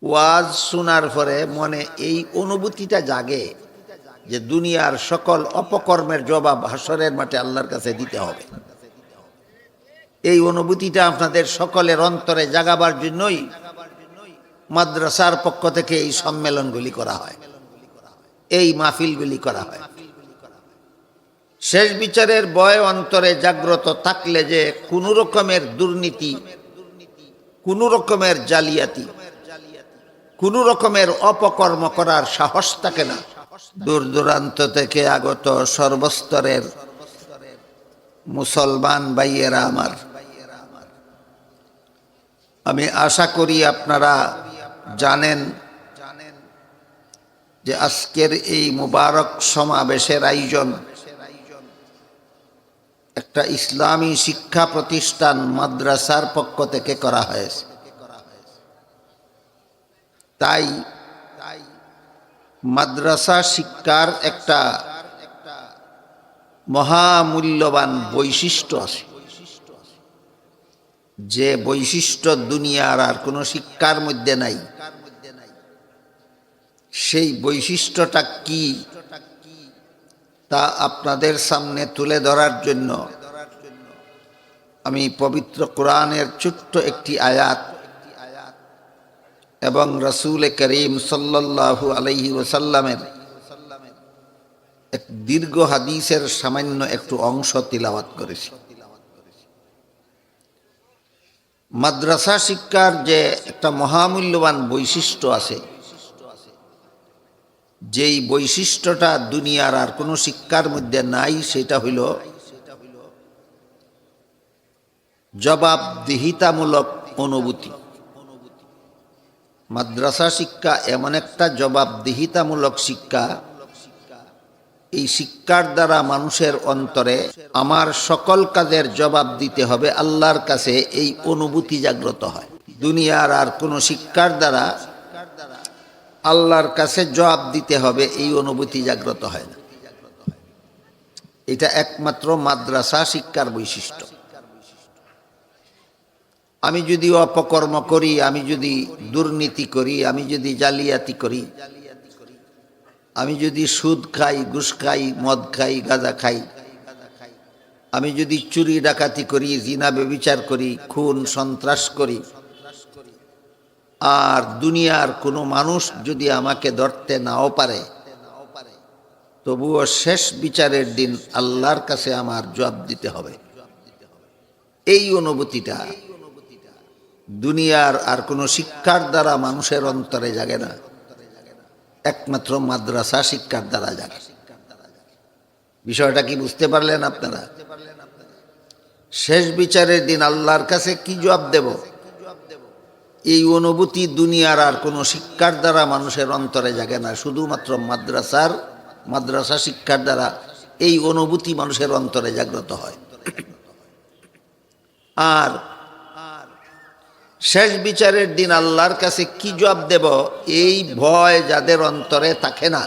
ওয়াজ শোনার পরে মনে এই অনুভূতিটা জাগে যে দুনিয়ার সকল অপকর্মের জবাব হাসরের মাঠে আল্লাহর কাছে দিতে হবে। এই অনুভূতিটা আপনাদের সকলের অন্তরে জাগাবার জন্যই মাদ্রাসার পক্ষ থেকে এই সম্মেলনগুলি করা হয়, এই মাহফিলগুলি করা হয়। শেষ বিচারের ভয় অন্তরে জাগ্রত থাকলে যে কোনো রকমের দুর্নীতি, কোনো রকমের জালিয়াতি, কোনো রকমের অপকর্ম করার সাহস থাকে না। দূর দূরান্ত থেকে আগত সর্বস্তরের মুসলমান ভাইয়েরা আমার, আমি আশা করি আপনারা জানেন যে আজকের এই মুবারক সমাবেশের আয়োজন একটা ইসলামী শিক্ষা প্রতিষ্ঠান মাদ্রাসার পক্ষ থেকে করা হয়েছে। তাই মাদ্রাসা শিক্ষার একটা মহামূল্যবান বৈশিষ্ট্য আছে, যে বৈশিষ্ট্য দুনিয়ার আর কোনো শিক্ষার মধ্যে নাই। সেই বৈশিষ্ট্যটা কি তা আপনাদের সামনে তুলে ধরার জন্য আমি পবিত্র কোরআনের ছোট্ট একটি আয়াত এবং রাসূল করিম সাল্লাল্লাহু আলাইহি ওয়াসাল্লামের এক দীর্ঘ হাদিসের সামান্য একটু অংশ তিলাওয়াত করেছি। মাদ্রাসা শিক্ষার যে একটা মহামূল্যবান বৈশিষ্ট্য আছে, যেই বৈশিষ্ট্যটা দুনিয়ার আর কোনো শিক্ষার মধ্যে নাই, সেটা হইল জবাবদিহিতামূলক অনুভূতি। মাদ্রাসা শিক্ষা এমন একটা জবাবদিহিতামূলক শিক্ষা, এই শিক্ষার দ্বারা মানুষের অন্তরে আমার সকল কাজের জবাব দিতে হবে আল্লাহর কাছে, এই অনুভূতি জাগ্রত হয়। দুনিয়ার আর কোনো শিক্ষার দ্বারা আল্লাহর কাছে জবাব দিতে হবে এই অনুভূতি জাগ্রত হয় না। এটা একমাত্র মাদ্রাসা শিক্ষার বৈশিষ্ট্য। আমি যদি অপকর্ম করি, আমি যদি দুর্নীতি করি, আমি যদি জালিয়াতি করি, আমি যদি সুদ খাই, ঘুষ খাই, মদ খাই, গাঁজা খাই, আমি যদি চুরি ডাকাতি করি, জিনা ব্যভিচার করি, খুন সন্ত্রাস করি, আর দুনিয়ার কোনো মানুষ যদি আমাকে ধরতে নাও পারে, তবুও শেষ বিচারের দিন আল্লাহর কাছে আমার জবাব দিতে হবে। এই অনুভূতিটা দুনিয়ার আর কোনো শিক্ষার দ্বারা মানুষের অন্তরে জাগে না, একমাত্র মাদ্রাসা শিক্ষার দ্বারা জাগে। বিষয়টা কি বুঝতে পারলেন আপনারা? শেষ বিচারের দিন আল্লাহর কাছে কি জবাব দেব, এই অনুভূতি দুনিয়ার আর কোনো শিক্ষার দ্বারা মানুষের অন্তরে জাগে না, শুধুমাত্র মাদ্রাসা শিক্ষার দ্বারা এই অনুভূতি মানুষের অন্তরে জাগ্রত হয়। আর শেষ বিচারের দিন আল্লাহর কাছে কি জবাব দেব, এই ভয় যাদের অন্তরে থাকে না,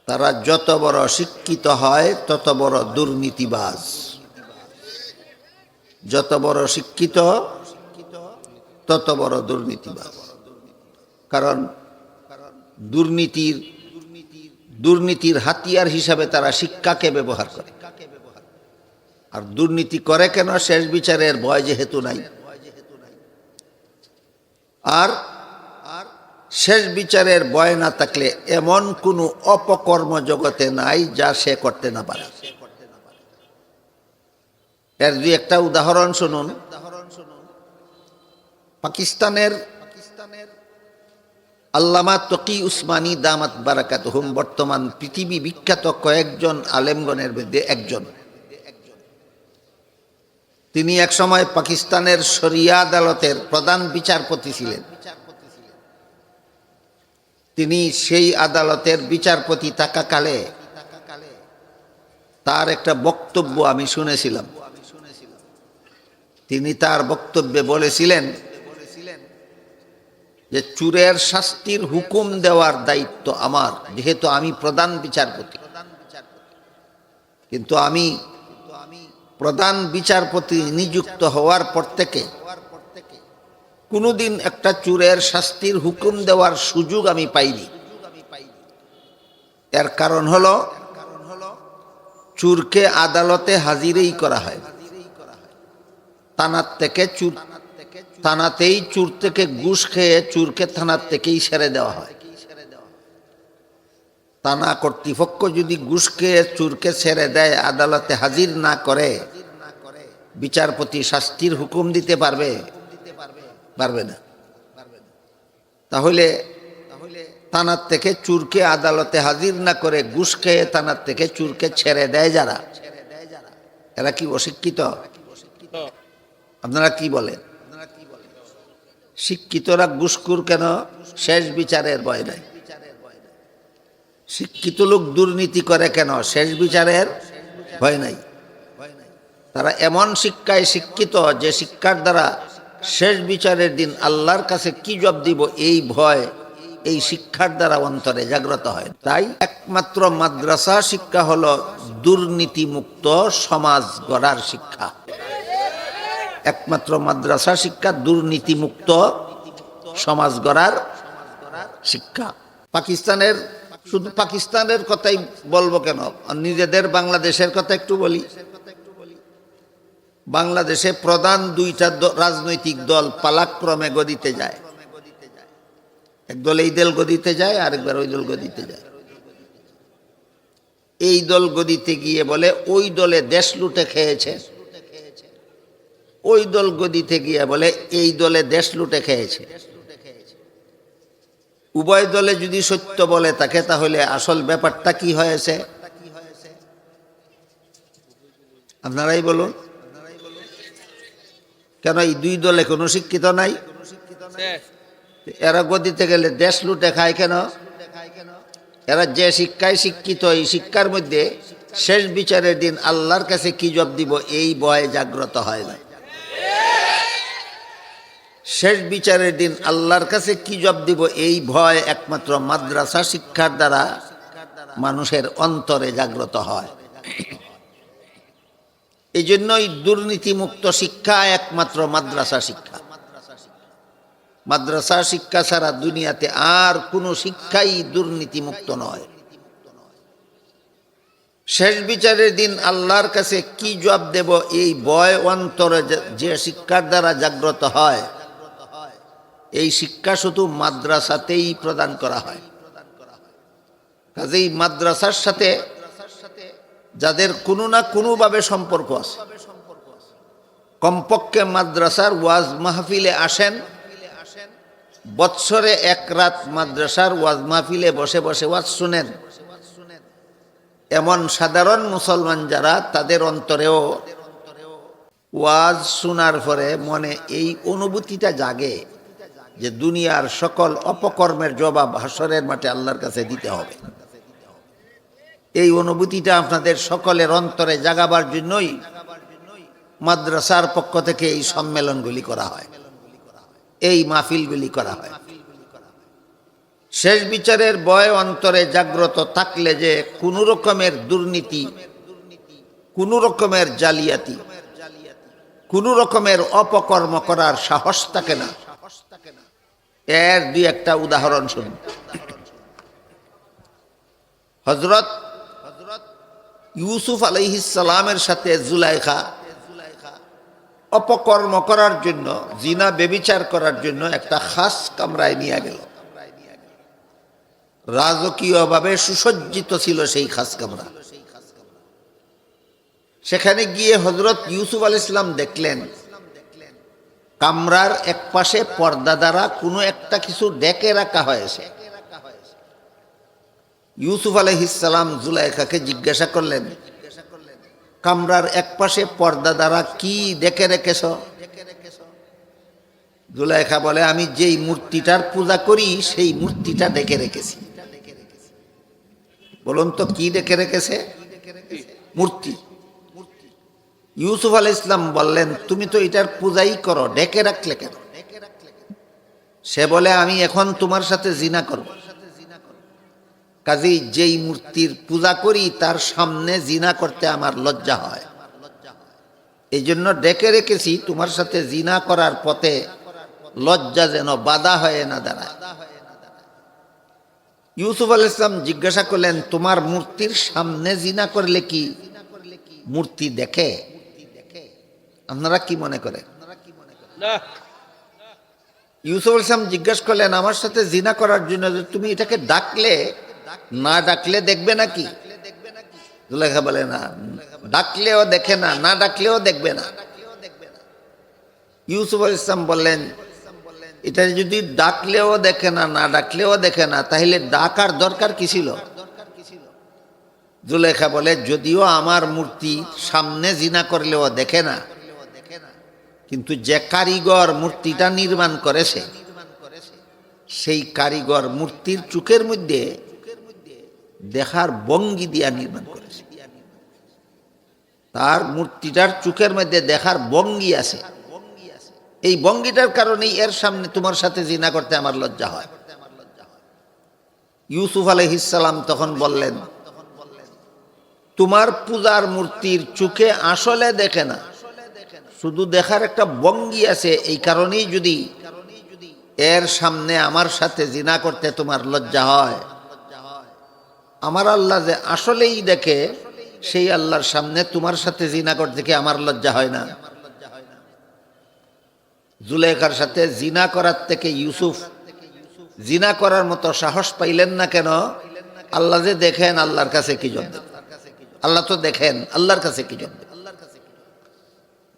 তারা যত বড় শিক্ষিত হয় তত বড় দুর্নীতিবাজ। যত বড় শিক্ষিত তত বড় দুর্নীতিবাজ। কারণ দুর্নীতির হাতিয়ার হিসাবে তারা শিক্ষাকে ব্যবহার করে। আর দুর্নীতি করে কেন? শেষ বিচারের ভয় যেহেতু নাই। আর শেষ বিচারের ভয় না থাকলে এমন কোনো অপকর্ম জগতে নাই যা সে করতে না পারে। এর দুই একটা উদাহরণ শুনুন। পাকিস্তানের আল্লামা তকি উসমানী দামাত বারাকাতুহুম বর্তমান পৃথিবী বিখ্যাত কয়েকজন আলেমগণের মধ্যে একজন। তিনি একসময় পাকিস্তানের শরিয়া আদালতের প্রধান বিচারপতি ছিলেন। তিনি সেই আদালতের বিচারপতি থাকাকালে তার একটা বক্তব্য আমি শুনেছিলাম। তিনি তার বক্তব্যে বলেছিলেন যে চোরের শাস্তির হুকুম দেওয়ার দায়িত্ব আমার, যেহেতু আমি প্রধান বিচারপতি। কিন্তু আমি প্রধান বিচারপতি নিযুক্ত হওয়ার পর থেকে কোনোদিন একটা চোরের শাস্তির হুকুম দেওয়ার সুযোগ আমি পাইনি। এর কারণ হলো চোরকে আদালতে হাজিরই করা হয়, থানার থেকে চোর, থানাতেই চোর থেকে ঘুষ খেয়ে চোরকে থানার থেকেই ছেড়ে দেওয়া হয়। থানা কর্তৃপক্ষ যদি ঘুষ খেয়ে চোরকে ছেড়ে দেয়, আদালতে হাজির না করে, বিচারপতি শাস্তির হুকুম দিতে পারবে? পারবে না। তাহলে থানার থেকে চোরকে আদালতে হাজির না করে ঘুষ খেয়ে থানার থেকে চোরকে ছেড়ে দেয় যারা, এরা কি অশিক্ষিত? আপনারা কি বলেন? শিক্ষিতরা ঘুষখোর কেন? শেষ বিচারের ভয় নাই। শিক্ষিত লোক দুর্নীতি করে কেন? শেষ বিচারের ভয় নাই। তারা এমন শিক্ষায় শিক্ষিত যে শিক্ষার দ্বারা শেষ বিচারের দিন আল্লাহর কাছে কি জবাব দিব, এই ভয় এই শিক্ষার দ্বারা অন্তরে জাগ্রত হয়। তাই একমাত্র মাদ্রাসা শিক্ষা হলো দুর্নীতিমুক্ত সমাজ গড়ার শিক্ষা। একমাত্র মাদ্রাসা শিক্ষা দুর্নীতিমুক্ত সমাজ গড়ার শিক্ষা। পাকিস্তানের, শুধু পাকিস্তানের কথাই বলবো কেন, নিজেদের বাংলাদেশের কথা একটু বলি। বাংলাদেশে প্রধান দুইটা রাজনৈতিক দল পালাক্রমে গদিতে যায়। একদল এই দল গদিতে যায়, আরেকবার ওই দল গদিতে যায়। এই দল গদিতে গিয়ে বলে ওই দলে দেশ লুটে খেয়েছে, ওই দল গদিতে গিয়ে বলে এই দলে দেশ লুটে খেয়েছে। উভয় দলে যদি সত্য বলে থাকে, তাহলে আসল ব্যাপারটা কি হয়েছে আপনারাই বলুন। কেন এই দুই দলে কোনো শিক্ষিত নাই? এরা গদিতে গেলে দেশ লুটে খায় কেন? এরা যে শিক্ষায় শিক্ষিত, এই শিক্ষার মধ্যে শেষ বিচারের দিন আল্লাহর কাছে কি জবাব দিব, এই ভয় জাগ্রত হয় না। শেষ বিচারের দিন আল্লাহর কাছে কি জবাব দিব, এই ভয় একমাত্র মাদ্রাসা শিক্ষার দ্বারা মানুষের অন্তরে জাগ্রত হয়। এই জন্যই দুর্নীতিমুক্ত শিক্ষা একমাত্র মাদ্রাসা শিক্ষা। মাদ্রাসা শিক্ষা ছাড়া দুনিয়াতে আর কোনো শিক্ষাই দুর্নীতিমুক্ত নয়। শেষ বিচারের দিন আল্লাহর কাছে কি জবাব দেব, এই ভয় অন্তরে যে শিক্ষার দ্বারা জাগ্রত হয়, এই শিক্ষা শুধু মাদ্রাসাতেই প্রদান করা হয়। কাজেই মাদ্রাসার সাথে যাদের কোনো না কোনোভাবে সম্পর্ক আছে, কমপক্ষে মাদ্রাসার ওয়াজ মাহফিলে আসেন, বৎসরে এক রাত মাদ্রাসার ওয়াজ মাহফিলে বসে বসে ওয়াজ শুনেন, এমন সাধারণ মুসলমান যারা, তাদের অন্তরেও ওয়াজ শোনার পরে মনে এই অনুভূতিটা জাগে যে দুনিয়ার সকল অপকর্মের জবাব হাসরের মাঠে আল্লাহর কাছে দিতে হবে। এই অনুভূতিটা আপনাদের সকলের অন্তরে জাগাবার জন্যই মাদ্রাসার পক্ষ থেকে এই সম্মেলনগুলি করা হয়, এই মাহফিলগুলি করা হয়। শেষ বিচারের ভয় অন্তরে জাগ্রত থাকলে যে কোনো রকমের দুর্নীতি, কোনো রকমের জালিয়াতি, কোনো রকমের অপকর্ম করার সাহস থাকে না। এর দুই একটা উদাহরণ শুনুন। হযরত ইউসুফ আলাইহিস সালামের সাথে জুলাইখা অপকর্ম করার জন্য, জিনা ব্যভিচার করার জন্য একটা খাস কামরায় নিয়ে গেল। রাজকীয়ভাবে সুসজ্জিত ছিল সেই খাস কামরা। সেখানে গিয়ে হযরত ইউসুফ আলাইহিস সালাম দেখলেন কামরার এক পাশে পর্দা দ্বারা কোনো একটা কিছু ঢেকে রাখা হয়েছে। ইউসুফ আলাইহিস সালাম জুলাইখাকে জিজ্ঞাসা করলেন, কামরার এক পাশে পর্দা দ্বারা কি ঢেকে রেখেছ? জুলাইখা বলে, আমি যেই মূর্তিটার পূজা করি সেই মূর্তিটা ঢেকে রেখেছি। বলুন তো কি ঢেকে রেখেছে? মূর্তি। ইউসুফ আলাইহিস সালাম বললেন, তুমি তো এটার পূজাই করো, ঢেকে রাখলে কেন? সে বলে, আমি এখন তোমার সাথে জিনা করব। কাজেই যেই মূর্তির পূজা করি তার সামনে জিনা করতে আমার লজ্জা হয়, এই জন্য ডেকে রেখেছি তোমার সাথে জিনা করার পথে লজ্জা যেন বাধা হয়ে না দাঁড়ায়। ইউসুফ আলাইহিস সালাম জিজ্ঞাসা করলেন, তোমার মূর্তির সামনে জিনা করলে কি মূর্তি দেখে? আপনারা কি মনে করেন? ইউসুফ আলাইহিস সালাম জিজ্ঞাসা করলেন, আমার সাথে জিনা করার জন্য তুমি এটাকে ডাকলে, না ডাকলে দেখবে নাকি? জুলেখা বলে, না, ডাকলেও দেখে না, না ডাকলেও দেখবে না। ইউসুফ আলাইহিস সালাম বললেন, এটা যদি ডাকলেও দেখে না, না ডাকলেও দেখে না, তাহলে ডাকার দরকার কি ছিল? জুলেখা বলে, যদিও আমার মূর্তি সামনে জিনা করলেও দেখে না, কিন্তু যে কারিগর মূর্তিটা নির্মাণ করেছে সেই কারিগর মূর্তির চোখের মধ্যে দেখার ভঙ্গি দিয়া নির্মাণ করেছে। তার মূর্তিটার চোখের মধ্যে দেখার ভঙ্গি আছে, এই ভঙ্গিটার কারণেই এর সামনে তোমার সাথে জিনা করতে আমার লজ্জা হয়। ইউসুফ আলাইহিস সালাম তখন বললেন, তোমার পূজার মূর্তির চোখে আসলে দেখে না, শুধু দেখার একটা ভঙ্গি আছে, এই কারণেই যদি এর সামনে আমার সাথে জিনা করতে তোমার লজ্জা হয়, আমার আল্লাহ যে আসলেই দেখে, সেই আল্লাহর সামনে তোমার সাথে জিনা করতে কি আমার লজ্জা হয় না? জুলেখার সাথে জিনা করার থেকে ইউসুফ জিনা করার মতো সাহস পাইলেন না কেন? আল্লাহ যে দেখেন, আল্লাহর কাছে কি জন্য? আল্লাহ তো দেখেন, আল্লাহর কাছে কি জন্য?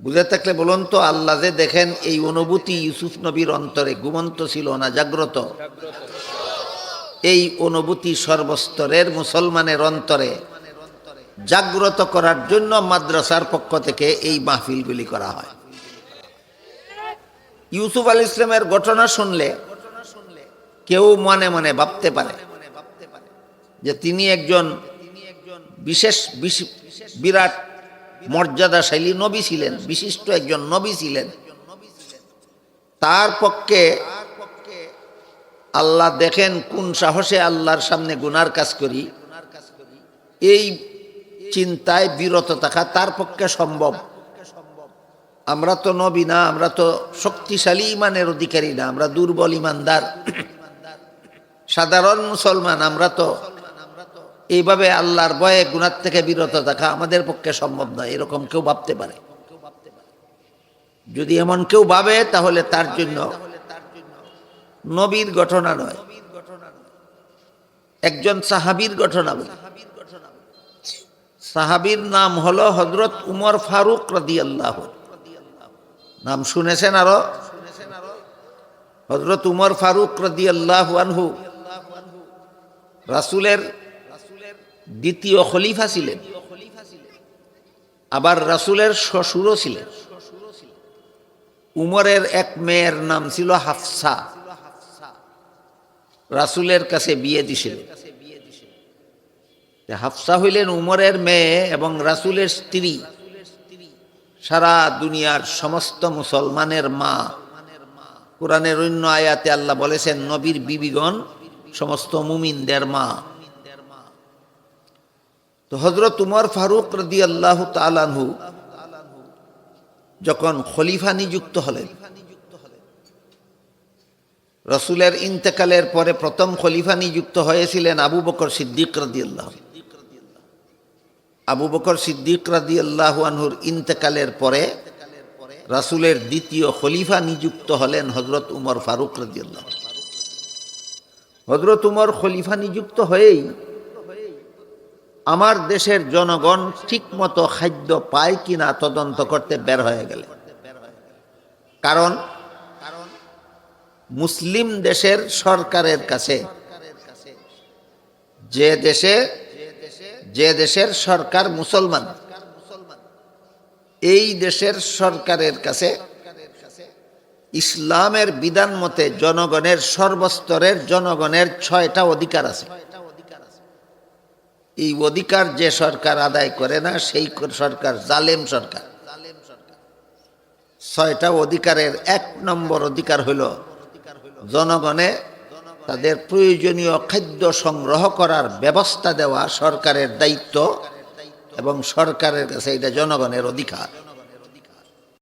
বুঝে থাকলে বলুন তো, আল্লাহ যে দেখেন এই অনুভূতি ইউসুফ নবীর অন্তরে ঘুমন্ত ছিল না জাগ্রত? এই অনুভূতি সর্বস্তরের মুসলমানের অন্তরে জাগ্রত করার জন্য মাদ্রাসার পক্ষ থেকে এই মাহফিলগুলি করা হয়। ইউসুফ আলাইহিস সালামের ঘটনা শুনলে কেউ মনে মনে ভাবতে পারে যে তিনি একজন বিশেষ বিরাট মর্যাদাশালী নবী ছিলেন, বিশিষ্ট একজন নবী ছিলেন। তার পক্ষে আল্লাহ দেখেন কোন সাহসে আল্লাহর সামনে গুনার কাজ করি, এই চিন্তায় বিরত থাকা তার পক্ষে সম্ভব। আমরা তো নবী না, আমরা তো শক্তিশালী ইমানের অধিকারী না, আমরা দুর্বল ইমানদার সাধারণ মুসলমান। আমরা তো এইভাবে আল্লাহর ভয়ে গুনার থেকে বিরত থাকা আমাদের পক্ষে সম্ভব নয়, এরকম কেউ ভাবতে পারে। যদি এমন কেউ ভাবে, তাহলে তার জন্য নবীর ঘটনা নয়, একজন সাহাবীর ঘটনা বলি। সাহাবীর নাম হলো হযরত উমর ফারুক রাদিয়াল্লাহু। নাম শুনেছেন? আরো হযরত উমর ফারুক রাদিয়াল্লাহু আনহু রাসূলের দ্বিতীয় খলিফা ছিলেন, আবার রাসূলের শ্বশুরও ছিলেন। উমরের এক মেয়ের নাম ছিল হাফসা, রাসূলের কাছে বিয়ে দিছিলেন। হাফসা হইলেন উমরের মেয়ে এবং রাসূলের স্ত্রী, সারা দুনিয়ার সমস্ত মুসলমানের মা। কোরআনের অন্য আয়াতে আল্লাহ বলেছেন, নবীর বিবিগণ সমস্ত মুমিনদের মা। তো হযরত উমর ফারুক রাদিয়াল্লাহু তাআলা আনহু যখন খলিফা নিযুক্ত হলেন, রাসূলের ইন্তেকালের পরে প্রথম খলিফা নিযুক্ত হয়েছিলেন আবু বকর সিদ্দিক রাদিয়াল্লাহু। আবু বকর সিদ্দিক রাদিয়াল্লাহু আনহুর ইন্তেকালের পরে রাসূলের দ্বিতীয় খলিফা নিযুক্ত হলেন হযরত উমর ফারুক রাদিয়াল্লাহু। হযরত উমর খলিফা নিযুক্ত হয়েই আমার দেশের জনগণ ঠিকমতো খাদ্য পায় কিনা তদন্ত করতে বের হয়ে গেলেন। কারণ মুসলিম দেশের সরকারের কাছে, যে দেশের সরকার মুসলমান, এই দেশের সরকারের কাছে ইসলামের বিধান মতে জনগণের সর্বস্তরের জনগণের 6টা অধিকার আছে। এই অধিকার যে সরকার আদায় করে না, সেই সরকার জালেম সরকার। 6টা অধিকারের 1 নম্বর অধিকার হইল জনগণে তাদের প্রয়োজনীয় খাদ্য সংগ্রহ করার ব্যবস্থা দেওয়া সরকারের দায়িত্ব, এবং সরকারের কাছে এটা জনগণের অধিকার।